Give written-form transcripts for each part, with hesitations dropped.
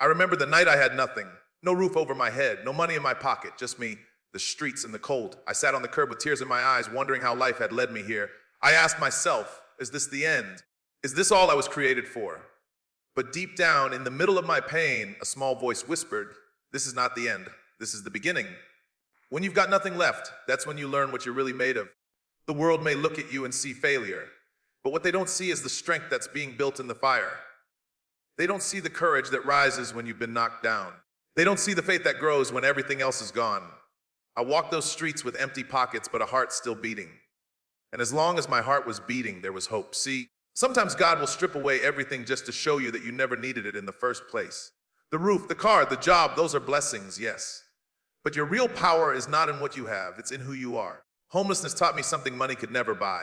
I remember the night I had nothing. No roof over my head, no money in my pocket, just me, the streets, and the cold. I sat on the curb with tears in my eyes, wondering how life had led me here. I asked myself, is this the end? Is this all I was created for? But deep down, in the middle of my pain, a small voice whispered, this is not the end. This is the beginning. When you've got nothing left, that's when you learn what you're really made of. The world may look at you and see failure, but what they don't see is the strength that's being built in the fire. They don't see the courage that rises when you've been knocked down. They don't see the faith that grows when everything else is gone. I walked those streets with empty pockets, but a heart still beating. And as long as my heart was beating, there was hope. See, sometimes God will strip away everything just to show you that you never needed it in the first place. The roof, the car, the job, those are blessings, yes. But your real power is not in what you have, it's in who you are. Homelessness taught me something money could never buy.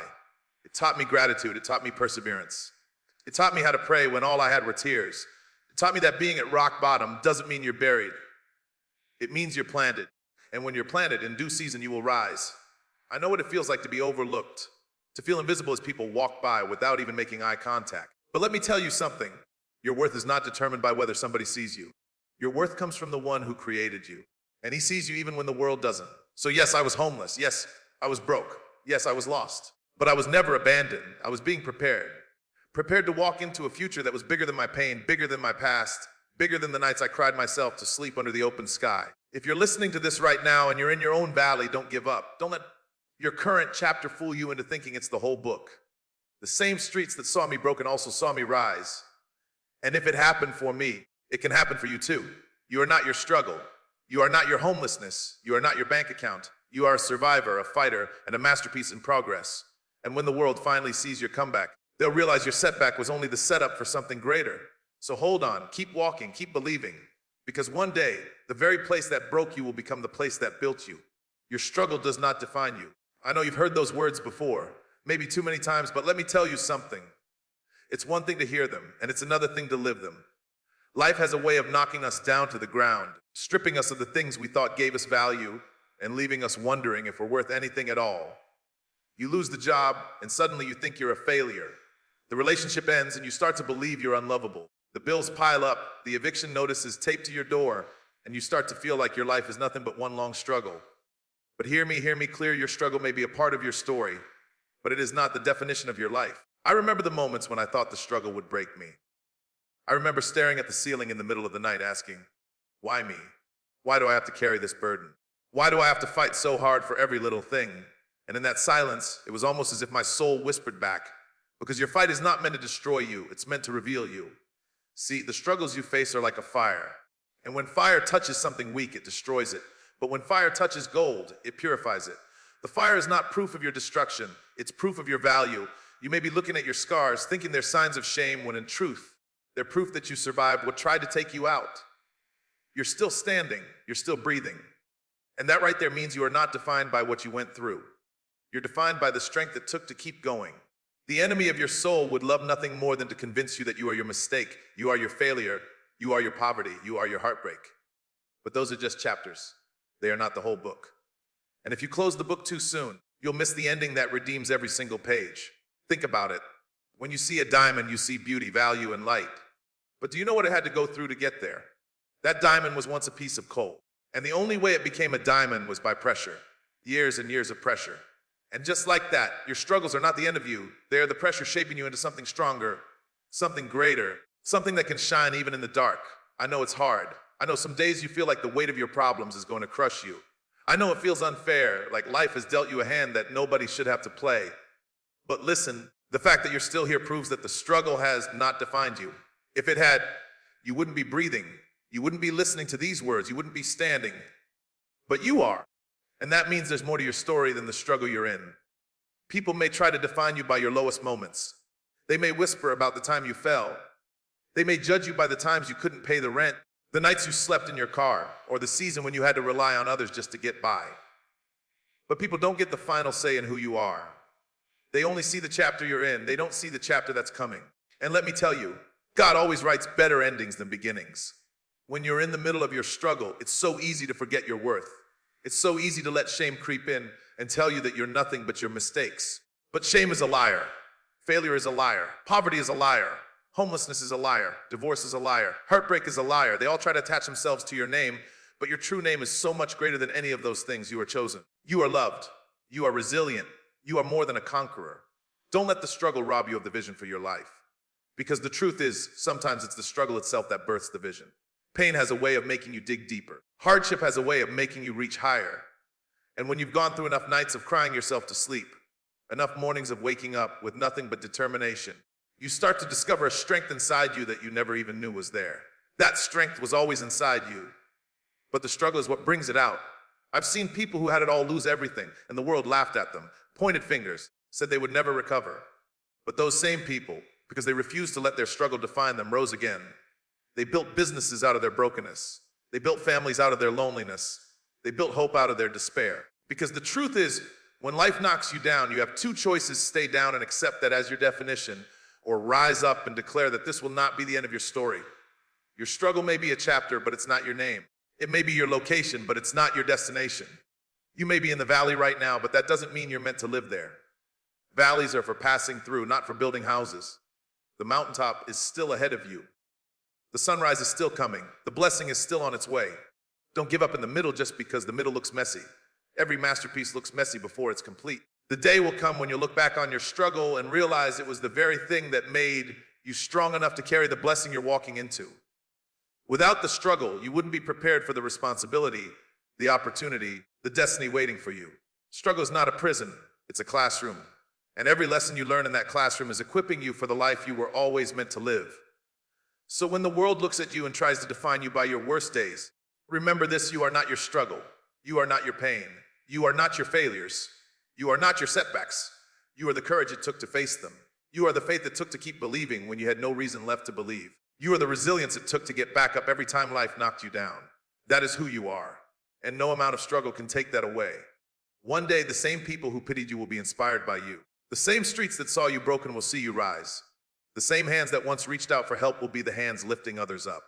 It taught me gratitude, it taught me perseverance. It taught me how to pray when all I had were tears. It taught me that being at rock bottom doesn't mean you're buried. It means you're planted. And when you're planted, in due season you will rise. I know what it feels like to be overlooked, to feel invisible as people walk by without even making eye contact. But let me tell you something. Your worth is not determined by whether somebody sees you. Your worth comes from the one who created you. And he sees you even when the world doesn't. So yes, I was homeless. Yes, I was broke. Yes, I was lost. But I was never abandoned. I was being prepared. Prepared to walk into a future that was bigger than my pain, bigger than my past, bigger than the nights I cried myself to sleep under the open sky. If you're listening to this right now and you're in your own valley, don't give up. Don't let your current chapter fool you into thinking it's the whole book. The same streets that saw me broken also saw me rise. And if it happened for me, it can happen for you too. You are not your struggle. You are not your homelessness. You are not your bank account. You are a survivor, a fighter, and a masterpiece in progress. And when the world finally sees your comeback, they'll realize your setback was only the setup for something greater. So hold on, keep walking, keep believing. Because one day, the very place that broke you will become the place that built you. Your struggle does not define you. I know you've heard those words before, maybe too many times, but let me tell you something. It's one thing to hear them, and it's another thing to live them. Life has a way of knocking us down to the ground, stripping us of the things we thought gave us value, and leaving us wondering if we're worth anything at all. You lose the job, and suddenly you think you're a failure. The relationship ends, and you start to believe you're unlovable. The bills pile up, the eviction notice is taped to your door, and you start to feel like your life is nothing but one long struggle. But hear me clear, your struggle may be a part of your story, but it is not the definition of your life. I remember the moments when I thought the struggle would break me. I remember staring at the ceiling in the middle of the night asking, why me? Why do I have to carry this burden? Why do I have to fight so hard for every little thing? And in that silence, it was almost as if my soul whispered back, because your fight is not meant to destroy you, it's meant to reveal you. See, the struggles you face are like a fire. And when fire touches something weak, it destroys it. But when fire touches gold, it purifies it. The fire is not proof of your destruction, it's proof of your value. You may be looking at your scars, thinking they're signs of shame, when in truth, they're proof that you survived what tried to take you out. You're still standing, you're still breathing. And that right there means you are not defined by what you went through. You're defined by the strength it took to keep going. The enemy of your soul would love nothing more than to convince you that you are your mistake, you are your failure, you are your poverty, you are your heartbreak. But those are just chapters. They are not the whole book. And if you close the book too soon, you'll miss the ending that redeems every single page. Think about it. When you see a diamond, you see beauty, value, and light. But do you know what it had to go through to get there? That diamond was once a piece of coal. And the only way it became a diamond was by pressure. Years and years of pressure. And just like that, your struggles are not the end of you. They are the pressure shaping you into something stronger, something greater, something that can shine even in the dark. I know it's hard. I know some days you feel like the weight of your problems is going to crush you. I know it feels unfair, like life has dealt you a hand that nobody should have to play. But listen, the fact that you're still here proves that the struggle has not defined you. If it had, you wouldn't be breathing. You wouldn't be listening to these words. You wouldn't be standing. But you are. And that means there's more to your story than the struggle you're in. People may try to define you by your lowest moments. They may whisper about the time you fell. They may judge you by the times you couldn't pay the rent, the nights you slept in your car, or the season when you had to rely on others just to get by. But people don't get the final say in who you are. They only see the chapter you're in. They don't see the chapter that's coming. And let me tell you, God always writes better endings than beginnings. When you're in the middle of your struggle, it's so easy to forget your worth. It's so easy to let shame creep in and tell you that you're nothing but your mistakes. But shame is a liar. Failure is a liar. Poverty is a liar. Homelessness is a liar. Divorce is a liar. Heartbreak is a liar. They all try to attach themselves to your name, but your true name is so much greater than any of those things. You are chosen. You are loved. You are resilient. You are more than a conqueror. Don't let the struggle rob you of the vision for your life. Because the truth is, sometimes it's the struggle itself that births the vision. Pain has a way of making you dig deeper. Hardship has a way of making you reach higher. And when you've gone through enough nights of crying yourself to sleep, enough mornings of waking up with nothing but determination, you start to discover a strength inside you that you never even knew was there. That strength was always inside you, but the struggle is what brings it out. I've seen people who had it all lose everything, and the world laughed at them, pointed fingers, said they would never recover. But those same people, because they refused to let their struggle define them, rose again. They built businesses out of their brokenness. They built families out of their loneliness. They built hope out of their despair. Because the truth is, when life knocks you down, you have two choices: stay down and accept that as your definition, or rise up and declare that this will not be the end of your story. Your struggle may be a chapter, but it's not your name. It may be your location, but it's not your destination. You may be in the valley right now, but that doesn't mean you're meant to live there. Valleys are for passing through, not for building houses. The mountaintop is still ahead of you. The sunrise is still coming. The blessing is still on its way. Don't give up in the middle just because the middle looks messy. Every masterpiece looks messy before it's complete. The day will come when you look back on your struggle and realize it was the very thing that made you strong enough to carry the blessing you're walking into. Without the struggle, you wouldn't be prepared for the responsibility, the opportunity, the destiny waiting for you. Struggle is not a prison, it's a classroom. And every lesson you learn in that classroom is equipping you for the life you were always meant to live. So when the world looks at you and tries to define you by your worst days, remember this: you are not your struggle. You are not your pain. You are not your failures. You are not your setbacks. You are the courage it took to face them. You are the faith it took to keep believing when you had no reason left to believe. You are the resilience it took to get back up every time life knocked you down. That is who you are, and no amount of struggle can take that away. One day, the same people who pitied you will be inspired by you. The same streets that saw you broken will see you rise. The same hands that once reached out for help will be the hands lifting others up.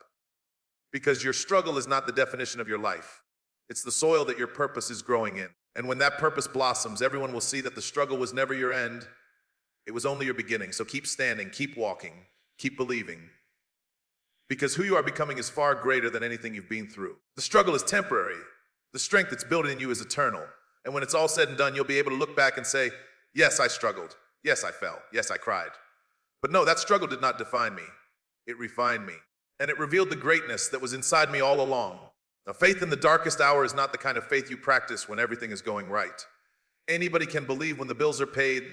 Because your struggle is not the definition of your life. It's the soil that your purpose is growing in. And when that purpose blossoms, everyone will see that the struggle was never your end. It was only your beginning. So keep standing, keep walking, keep believing. Because who you are becoming is far greater than anything you've been through. The struggle is temporary. The strength that's built in you is eternal. And when it's all said and done, you'll be able to look back and say, yes, I struggled. Yes, I fell. Yes, I cried. But no, that struggle did not define me. It refined me. And it revealed the greatness that was inside me all along. Now, faith in the darkest hour is not the kind of faith you practice when everything is going right. Anybody can believe when the bills are paid,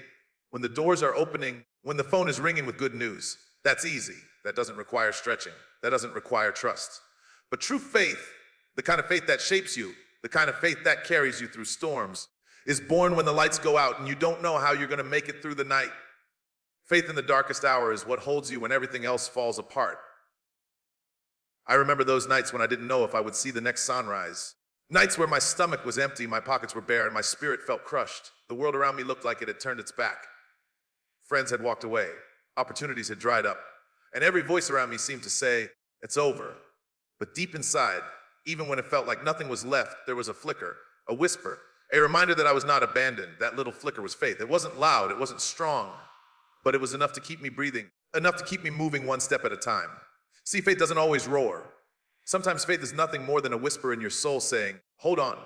when the doors are opening, when the phone is ringing with good news. That's easy. That doesn't require stretching. That doesn't require trust. But true faith, the kind of faith that shapes you, the kind of faith that carries you through storms, is born when the lights go out and you don't know how you're going to make it through the night. Faith in the darkest hour is what holds you when everything else falls apart. I remember those nights when I didn't know if I would see the next sunrise. Nights where my stomach was empty, my pockets were bare, and my spirit felt crushed. The world around me looked like it had turned its back. Friends had walked away. Opportunities had dried up. And every voice around me seemed to say, it's over. But deep inside, even when it felt like nothing was left, there was a flicker, a whisper, a reminder that I was not abandoned. That little flicker was faith. It wasn't loud, it wasn't strong, but it was enough to keep me breathing, enough to keep me moving one step at a time. See, faith doesn't always roar. Sometimes faith is nothing more than a whisper in your soul saying, hold on.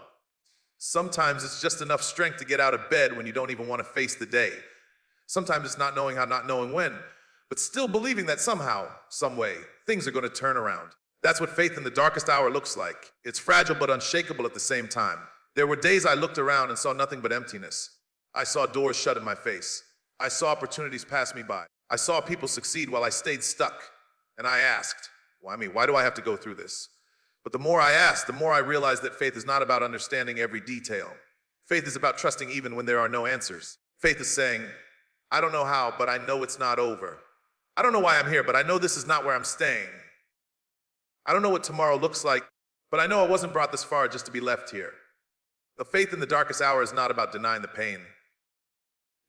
Sometimes it's just enough strength to get out of bed when you don't even want to face the day. Sometimes it's not knowing how, not knowing when, but still believing that somehow, some way, things are going to turn around. That's what faith in the darkest hour looks like. It's fragile but unshakable at the same time. There were days I looked around and saw nothing but emptiness. I saw doors shut in my face. I saw opportunities pass me by. I saw people succeed while I stayed stuck. And I asked, why do I have to go through this? But the more I asked, the more I realized that faith is not about understanding every detail. Faith is about trusting even when there are no answers. Faith is saying, I don't know how, but I know it's not over. I don't know why I'm here, but I know this is not where I'm staying. I don't know what tomorrow looks like, but I know I wasn't brought this far just to be left here. The faith in the darkest hour is not about denying the pain.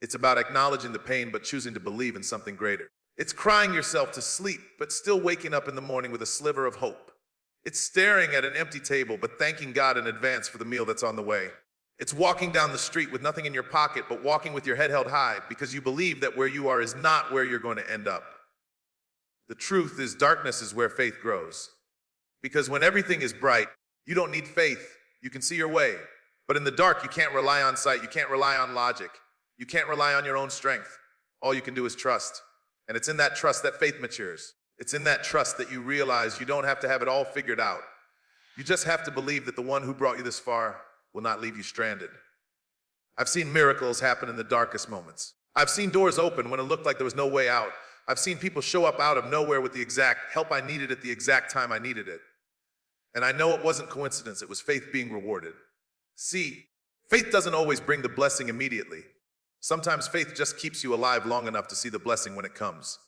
It's about acknowledging the pain, but choosing to believe in something greater. It's crying yourself to sleep, but still waking up in the morning with a sliver of hope. It's staring at an empty table, but thanking God in advance for the meal that's on the way. It's walking down the street with nothing in your pocket, but walking with your head held high because you believe that where you are is not where you're going to end up. The truth is, darkness is where faith grows. Because when everything is bright, you don't need faith. You can see your way. But in the dark, you can't rely on sight. You can't rely on logic. You can't rely on your own strength. All you can do is trust. And it's in that trust that faith matures. It's in that trust that you realize you don't have to have it all figured out. You just have to believe that the one who brought you this far will not leave you stranded. I've seen miracles happen in the darkest moments. I've seen doors open when it looked like there was no way out. I've seen people show up out of nowhere with the exact help I needed at the exact time I needed it. And I know it wasn't coincidence, it was faith being rewarded. See, faith doesn't always bring the blessing immediately. Sometimes faith just keeps you alive long enough to see the blessing when it comes.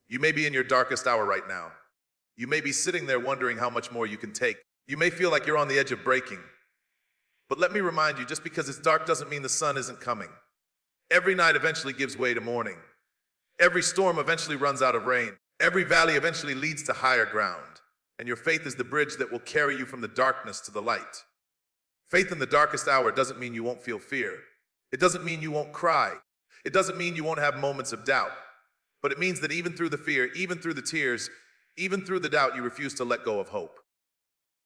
You may be in your darkest hour right now. You may be sitting there wondering how much more you can take. You may feel like you're on the edge of breaking. But let me remind you, just because it's dark doesn't mean the sun isn't coming. Every night eventually gives way to morning. Every storm eventually runs out of rain. Every valley eventually leads to higher ground. And your faith is the bridge that will carry you from the darkness to the light. Faith in the darkest hour doesn't mean you won't feel fear. It doesn't mean you won't cry. It doesn't mean you won't have moments of doubt. But it means that even through the fear, even through the tears, even through the doubt, you refuse to let go of hope.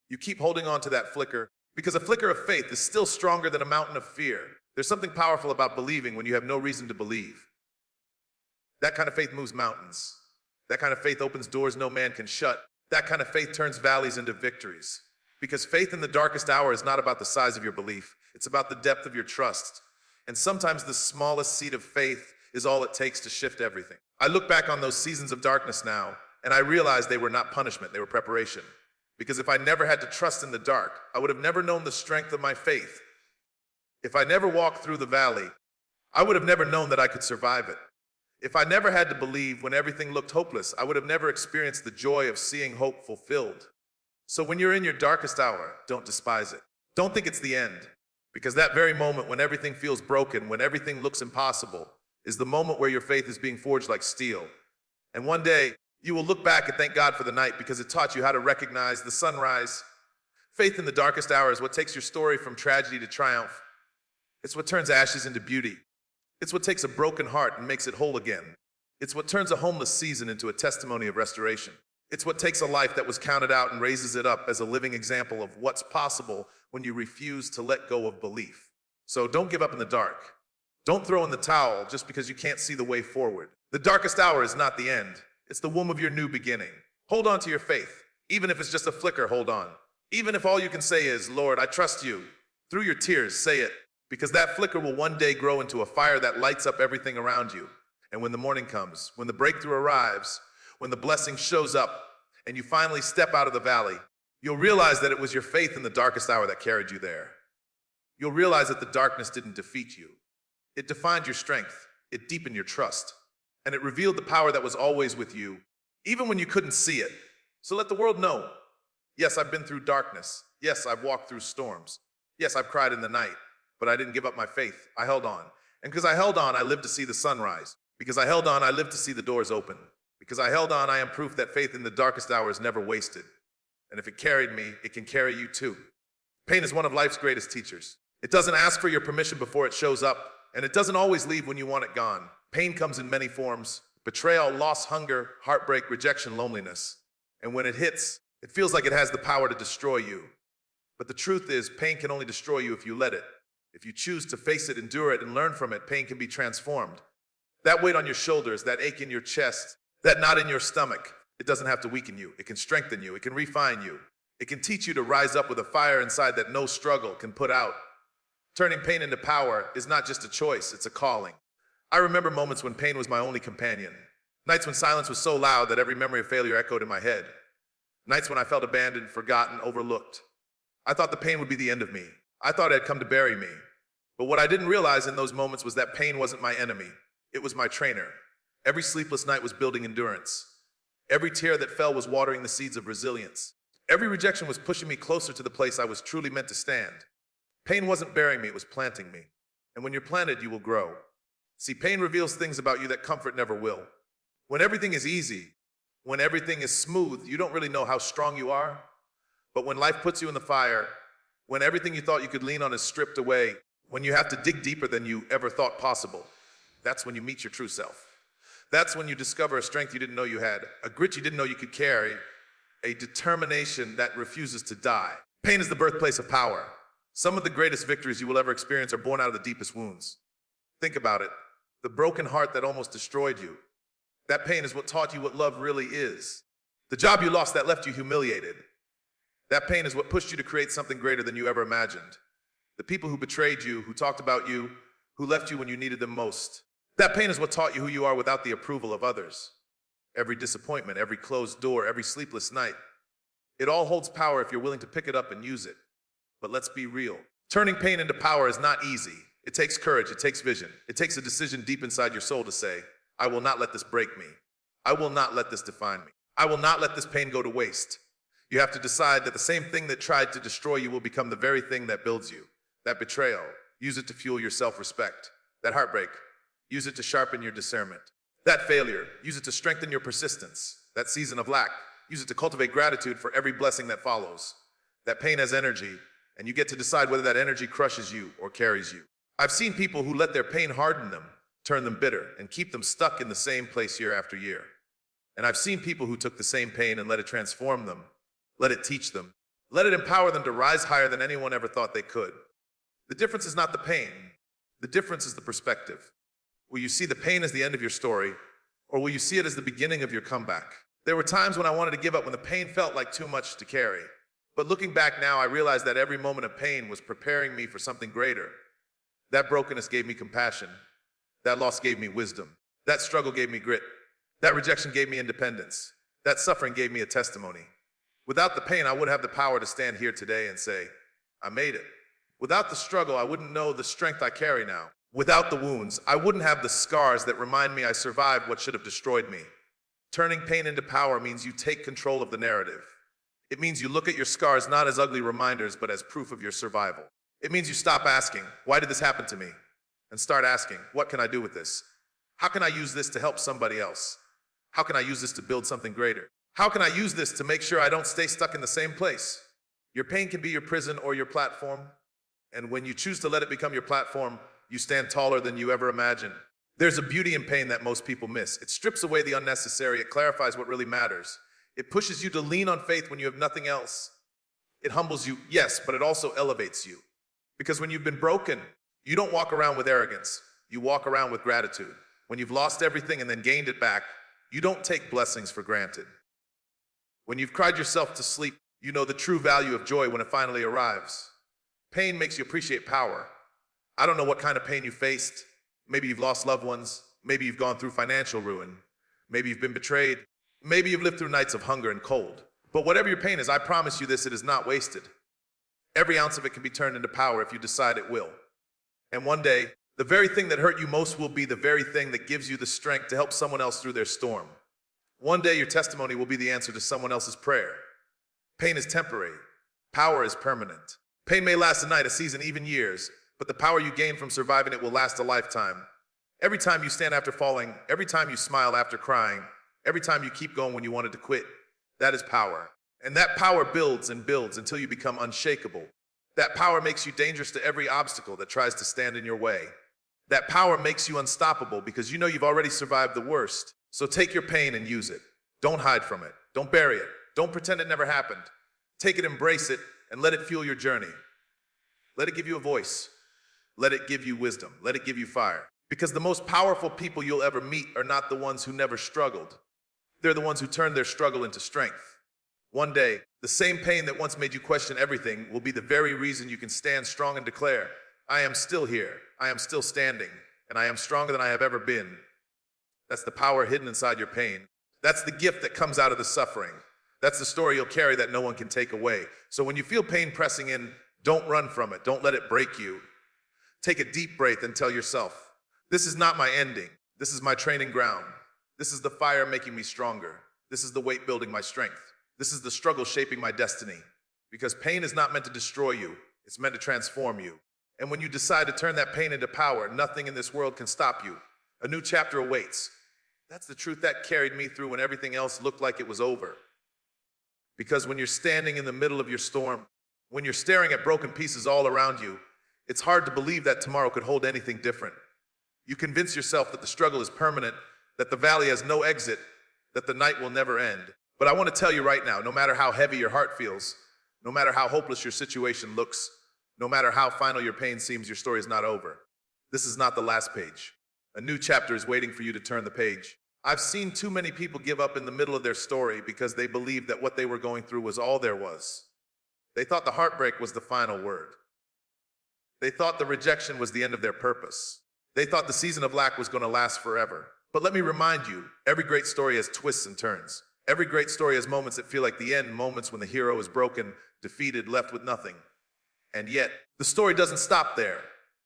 You keep holding on to that flicker, because a flicker of faith is still stronger than a mountain of fear. There's something powerful about believing when you have no reason to believe. That kind of faith moves mountains. That kind of faith opens doors no man can shut. That kind of faith turns valleys into victories. Because faith in the darkest hour is not about the size of your belief. It's about the depth of your trust. And sometimes the smallest seed of faith is all it takes to shift everything. I look back on those seasons of darkness now, and I realize they were not punishment, they were preparation. Because if I never had to trust in the dark, I would have never known the strength of my faith. If I never walked through the valley, I would have never known that I could survive it. If I never had to believe when everything looked hopeless, I would have never experienced the joy of seeing hope fulfilled. So when you're in your darkest hour, don't despise it. Don't think it's the end. Because that very moment when everything feels broken, when everything looks impossible, is the moment where your faith is being forged like steel. And one day, you will look back and thank God for the night because it taught you how to recognize the sunrise. Faith in the darkest hour is what takes your story from tragedy to triumph. It's what turns ashes into beauty. It's what takes a broken heart and makes it whole again. It's what turns a homeless season into a testimony of restoration. It's what takes a life that was counted out and raises it up as a living example of what's possible when you refuse to let go of belief. So don't give up in the dark. Don't throw in the towel just because you can't see the way forward. The darkest hour is not the end. It's the womb of your new beginning. Hold on to your faith. Even if it's just a flicker, hold on. Even if all you can say is, Lord, I trust you. Through your tears, say it. Because that flicker will one day grow into a fire that lights up everything around you. And when the morning comes, when the breakthrough arrives, when the blessing shows up, and you finally step out of the valley, you'll realize that it was your faith in the darkest hour that carried you there. You'll realize that the darkness didn't defeat you. It defined your strength, it deepened your trust, and it revealed the power that was always with you, even when you couldn't see it. So let the world know, yes, I've been through darkness. Yes, I've walked through storms. Yes, I've cried in the night, but I didn't give up my faith. I held on. And because I held on, I lived to see the sunrise. Because I held on, I lived to see the doors open. Because I held on, I am proof that faith in the darkest hour is never wasted. And if it carried me, it can carry you too. Pain is one of life's greatest teachers. It doesn't ask for your permission before it shows up. And it doesn't always leave when you want it gone. Pain comes in many forms: betrayal, loss, hunger, heartbreak, rejection, loneliness. And when it hits, it feels like it has the power to destroy you. But the truth is, pain can only destroy you if you let it. If you choose to face it, endure it, and learn from it, pain can be transformed. That weight on your shoulders, that ache in your chest, that knot in your stomach, it doesn't have to weaken you. It can strengthen you. It can refine you. It can teach you to rise up with a fire inside that no struggle can put out. Turning pain into power is not just a choice, it's a calling. I remember moments when pain was my only companion. Nights when silence was so loud that every memory of failure echoed in my head. Nights when I felt abandoned, forgotten, overlooked. I thought the pain would be the end of me. I thought it had come to bury me. But what I didn't realize in those moments was that pain wasn't my enemy. It was my trainer. Every sleepless night was building endurance. Every tear that fell was watering the seeds of resilience. Every rejection was pushing me closer to the place I was truly meant to stand. Pain wasn't burying me, it was planting me. And when you're planted, you will grow. See, pain reveals things about you that comfort never will. When everything is easy, when everything is smooth, you don't really know how strong you are. But when life puts you in the fire, when everything you thought you could lean on is stripped away, when you have to dig deeper than you ever thought possible, that's when you meet your true self. That's when you discover a strength you didn't know you had, a grit you didn't know you could carry, a determination that refuses to die. Pain is the birthplace of power. Some of the greatest victories you will ever experience are born out of the deepest wounds. Think about it. The broken heart that almost destroyed you. That pain is what taught you what love really is. The job you lost that left you humiliated. That pain is what pushed you to create something greater than you ever imagined. The people who betrayed you, who talked about you, who left you when you needed them most. That pain is what taught you who you are without the approval of others. Every disappointment, every closed door, every sleepless night. It all holds power if you're willing to pick it up and use it. But let's be real. Turning pain into power is not easy. It takes courage, it takes vision. It takes a decision deep inside your soul to say, I will not let this break me. I will not let this define me. I will not let this pain go to waste. You have to decide that the same thing that tried to destroy you will become the very thing that builds you. That betrayal, use it to fuel your self-respect. That heartbreak, use it to sharpen your discernment. That failure, use it to strengthen your persistence. That season of lack, use it to cultivate gratitude for every blessing that follows. That pain has energy, and you get to decide whether that energy crushes you or carries you. I've seen people who let their pain harden them, turn them bitter, and keep them stuck in the same place year after year. And I've seen people who took the same pain and let it transform them, let it teach them, let it empower them to rise higher than anyone ever thought they could. The difference is not the pain. The difference is the perspective. Will you see the pain as the end of your story, or will you see it as the beginning of your comeback? There were times when I wanted to give up, when the pain felt like too much to carry. But looking back now, I realized that every moment of pain was preparing me for something greater. That brokenness gave me compassion. That loss gave me wisdom. That struggle gave me grit. That rejection gave me independence. That suffering gave me a testimony. Without the pain, I wouldn't have the power to stand here today and say, I made it. Without the struggle, I wouldn't know the strength I carry now. Without the wounds, I wouldn't have the scars that remind me I survived what should have destroyed me. Turning pain into power means you take control of the narrative. It means you look at your scars not as ugly reminders, but as proof of your survival. It means you stop asking, why did this happen to me? And start asking, what can I do with this? How can I use this to help somebody else? How can I use this to build something greater? How can I use this to make sure I don't stay stuck in the same place? Your pain can be your prison or your platform. And when you choose to let it become your platform, you stand taller than you ever imagined. There's a beauty in pain that most people miss. It strips away the unnecessary. It clarifies what really matters. It pushes you to lean on faith when you have nothing else. It humbles you, yes, but it also elevates you. Because when you've been broken, you don't walk around with arrogance. You walk around with gratitude. When you've lost everything and then gained it back, you don't take blessings for granted. When you've cried yourself to sleep, you know the true value of joy when it finally arrives. Pain makes you appreciate power. I don't know what kind of pain you faced. Maybe you've lost loved ones. Maybe you've gone through financial ruin. Maybe you've been betrayed. Maybe you've lived through nights of hunger and cold. But whatever your pain is, I promise you this, it is not wasted. Every ounce of it can be turned into power if you decide it will. And one day, the very thing that hurt you most will be the very thing that gives you the strength to help someone else through their storm. One day, your testimony will be the answer to someone else's prayer. Pain is temporary. Power is permanent. Pain may last a night, a season, even years, but the power you gain from surviving it will last a lifetime. Every time you stand after falling, every time you smile after crying, every time you keep going when you wanted to quit, that is power. And that power builds and builds until you become unshakable. That power makes you dangerous to every obstacle that tries to stand in your way. That power makes you unstoppable because you know you've already survived the worst. So take your pain and use it. Don't hide from it. Don't bury it. Don't pretend it never happened. Take it, embrace it, and let it fuel your journey. Let it give you a voice. Let it give you wisdom. Let it give you fire. Because the most powerful people you'll ever meet are not the ones who never struggled. They're the ones who turned their struggle into strength. One day, the same pain that once made you question everything will be the very reason you can stand strong and declare, I am still here, I am still standing, and I am stronger than I have ever been. That's the power hidden inside your pain. That's the gift that comes out of the suffering. That's the story you'll carry that no one can take away. So when you feel pain pressing in, don't run from it. Don't let it break you. Take a deep breath and tell yourself, this is not my ending. This is my training ground. This is the fire making me stronger. This is the weight building my strength. This is the struggle shaping my destiny. Because pain is not meant to destroy you. It's meant to transform you. And when you decide to turn that pain into power, nothing in this world can stop you. A new chapter awaits. That's the truth that carried me through when everything else looked like it was over. Because when you're standing in the middle of your storm, when you're staring at broken pieces all around you, it's hard to believe that tomorrow could hold anything different. You convince yourself that the struggle is permanent, that the valley has no exit, that the night will never end. But I want to tell you right now, no matter how heavy your heart feels, no matter how hopeless your situation looks, no matter how final your pain seems, your story is not over. This is not the last page. A new chapter is waiting for you to turn the page. I've seen too many people give up in the middle of their story because they believed that what they were going through was all there was. They thought the heartbreak was the final word. They thought the rejection was the end of their purpose. They thought the season of lack was going to last forever. But let me remind you, every great story has twists and turns. Every great story has moments that feel like the end, moments when the hero is broken, defeated, left with nothing. And yet, the story doesn't stop there.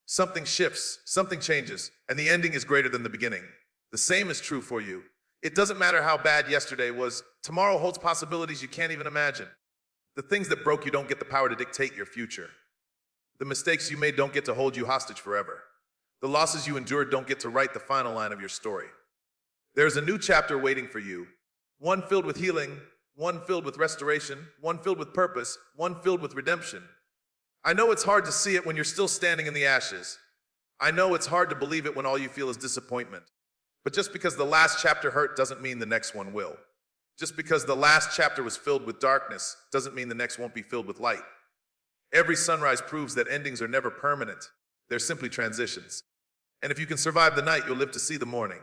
Something shifts, something changes, and the ending is greater than the beginning. The same is true for you. It doesn't matter how bad yesterday was, tomorrow holds possibilities you can't even imagine. The things that broke you don't get the power to dictate your future. The mistakes you made don't get to hold you hostage forever. The losses you endured don't get to write the final line of your story. There's a new chapter waiting for you, one filled with healing, one filled with restoration, one filled with purpose, one filled with redemption. I know it's hard to see it when you're still standing in the ashes. I know it's hard to believe it when all you feel is disappointment. But just because the last chapter hurt doesn't mean the next one will. Just because the last chapter was filled with darkness doesn't mean the next won't be filled with light. Every sunrise proves that endings are never permanent. They're simply transitions. And if you can survive the night, you'll live to see the morning.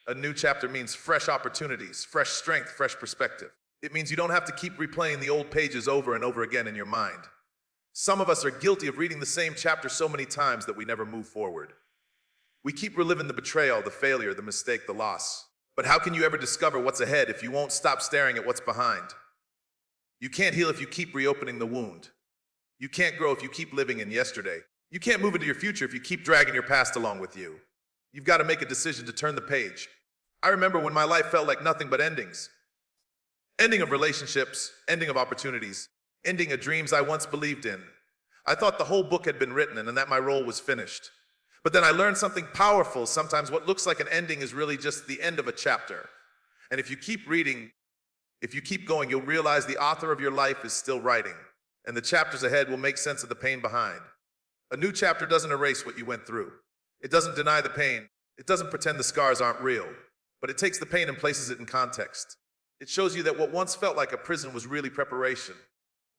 A new chapter means fresh opportunities, fresh strength, fresh perspective. It means you don't have to keep replaying the old pages over and over again in your mind. Some of us are guilty of reading the same chapter so many times that we never move forward. We keep reliving the betrayal, the failure, the mistake, the loss. But how can you ever discover what's ahead if you won't stop staring at what's behind? You can't heal if you keep reopening the wound. You can't grow if you keep living in yesterday. You can't move into your future if you keep dragging your past along with you. You've got to make a decision to turn the page. I remember when my life felt like nothing but endings. Ending of relationships, ending of opportunities, ending of dreams I once believed in. I thought the whole book had been written and that my role was finished. But then I learned something powerful. Sometimes what looks like an ending is really just the end of a chapter. And if you keep reading, if you keep going, you'll realize the author of your life is still writing. And the chapters ahead will make sense of the pain behind. A new chapter doesn't erase what you went through. It doesn't deny the pain. It doesn't pretend the scars aren't real. But it takes the pain and places it in context. It shows you that what once felt like a prison was really preparation.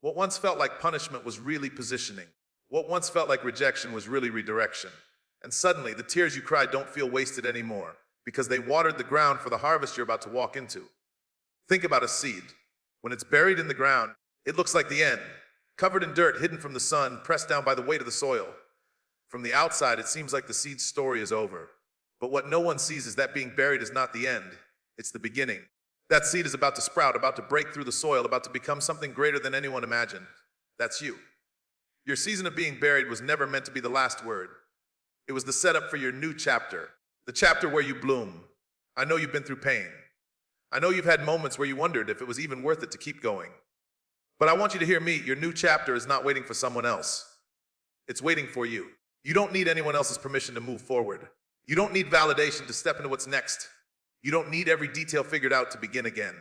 What once felt like punishment was really positioning. What once felt like rejection was really redirection. And suddenly, the tears you cried don't feel wasted anymore because they watered the ground for the harvest you're about to walk into. Think about a seed. When it's buried in the ground, it looks like the end, covered in dirt, hidden from the sun, pressed down by the weight of the soil. From the outside, it seems like the seed's story is over. But what no one sees is that being buried is not the end, it's the beginning. That seed is about to sprout, about to break through the soil, about to become something greater than anyone imagined. That's you. Your season of being buried was never meant to be the last word. It was the setup for your new chapter, the chapter where you bloom. I know you've been through pain. I know you've had moments where you wondered if it was even worth it to keep going. But I want you to hear me. Your new chapter is not waiting for someone else. It's waiting for you. You don't need anyone else's permission to move forward. You don't need validation to step into what's next. You don't need every detail figured out to begin again.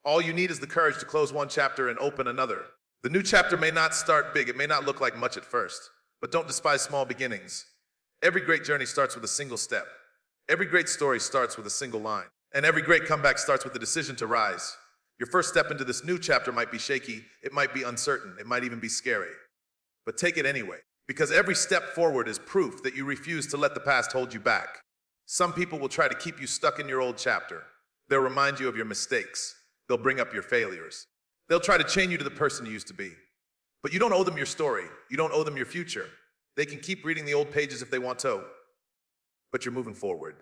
All you need is the courage to close one chapter and open another. The new chapter may not start big. It may not look like much at first. But don't despise small beginnings. Every great journey starts with a single step. Every great story starts with a single line. And every great comeback starts with the decision to rise. Your first step into this new chapter might be shaky, it might be uncertain, it might even be scary. But take it anyway, because every step forward is proof that you refuse to let the past hold you back. Some people will try to keep you stuck in your old chapter. They'll remind you of your mistakes. They'll bring up your failures. They'll try to chain you to the person you used to be. But you don't owe them your story. You don't owe them your future. They can keep reading the old pages if they want to. But you're moving forward.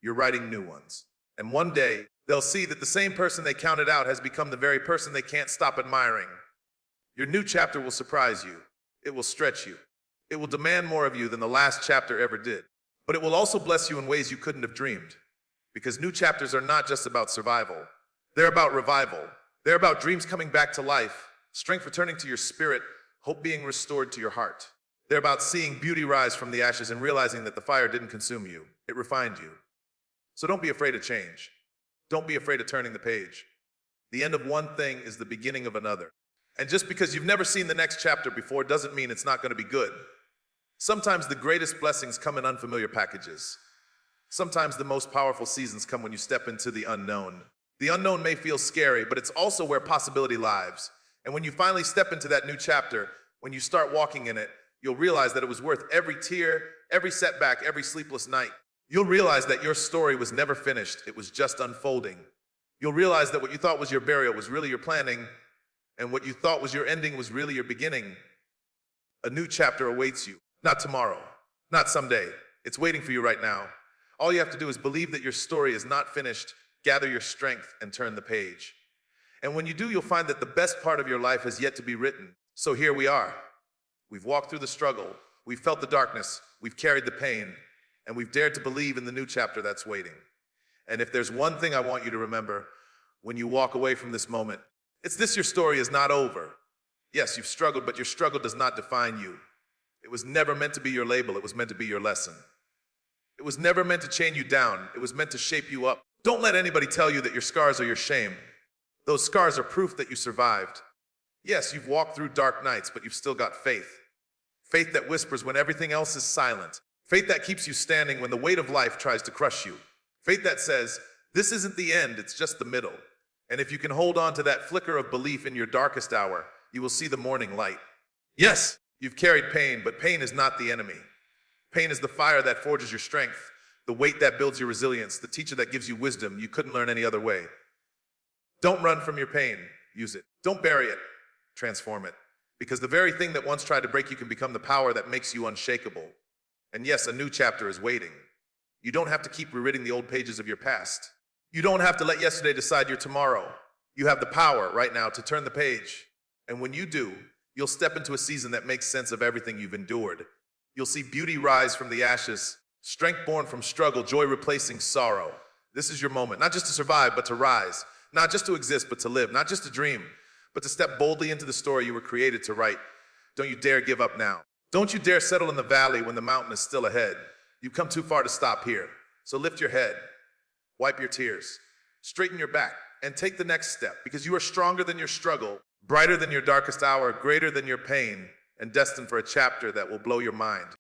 You're writing new ones. And one day, they'll see that the same person they counted out has become the very person they can't stop admiring. Your new chapter will surprise you. It will stretch you. It will demand more of you than the last chapter ever did. But it will also bless you in ways you couldn't have dreamed. Because new chapters are not just about survival. They're about revival. They're about dreams coming back to life, strength returning to your spirit, hope being restored to your heart. They're about seeing beauty rise from the ashes and realizing that the fire didn't consume you. It refined you. So don't be afraid of change. Don't be afraid of turning the page. The end of one thing is the beginning of another. And just because you've never seen the next chapter before doesn't mean it's not going to be good. Sometimes the greatest blessings come in unfamiliar packages. Sometimes the most powerful seasons come when you step into the unknown. The unknown may feel scary, but it's also where possibility lives. And when you finally step into that new chapter, when you start walking in it, you'll realize that it was worth every tear, every setback, every sleepless night. You'll realize that your story was never finished, it was just unfolding. You'll realize that what you thought was your burial was really your planning, and what you thought was your ending was really your beginning. A new chapter awaits you. Not tomorrow, not someday. It's waiting for you right now. All you have to do is believe that your story is not finished, gather your strength, and turn the page. And when you do, you'll find that the best part of your life has yet to be written. So here we are. We've walked through the struggle, we've felt the darkness, we've carried the pain, and we've dared to believe in the new chapter that's waiting. And if there's one thing I want you to remember when you walk away from this moment, it's this: your story is not over. Yes, you've struggled, but your struggle does not define you. It was never meant to be your label, it was meant to be your lesson. It was never meant to chain you down, it was meant to shape you up. Don't let anybody tell you that your scars are your shame. Those scars are proof that you survived. Yes, you've walked through dark nights, but you've still got faith. Faith that whispers when everything else is silent. Faith that keeps you standing when the weight of life tries to crush you. Faith that says, this isn't the end, it's just the middle. And if you can hold on to that flicker of belief in your darkest hour, you will see the morning light. Yes, you've carried pain, but pain is not the enemy. Pain is the fire that forges your strength, the weight that builds your resilience, the teacher that gives you wisdom you couldn't learn any other way. Don't run from your pain, use it. Don't bury it, transform it. Because the very thing that once tried to break you can become the power that makes you unshakable. And yes, a new chapter is waiting. You don't have to keep rewriting the old pages of your past. You don't have to let yesterday decide your tomorrow. You have the power right now to turn the page. And when you do, you'll step into a season that makes sense of everything you've endured. You'll see beauty rise from the ashes, strength born from struggle, joy replacing sorrow. This is your moment, not just to survive, but to rise. Not just to exist, but to live. Not just to dream, but to step boldly into the story you were created to write. Don't you dare give up now. Don't you dare settle in the valley when the mountain is still ahead. You've come too far to stop here. So lift your head, wipe your tears, straighten your back, and take the next step, because you are stronger than your struggle, brighter than your darkest hour, greater than your pain, and destined for a chapter that will blow your mind.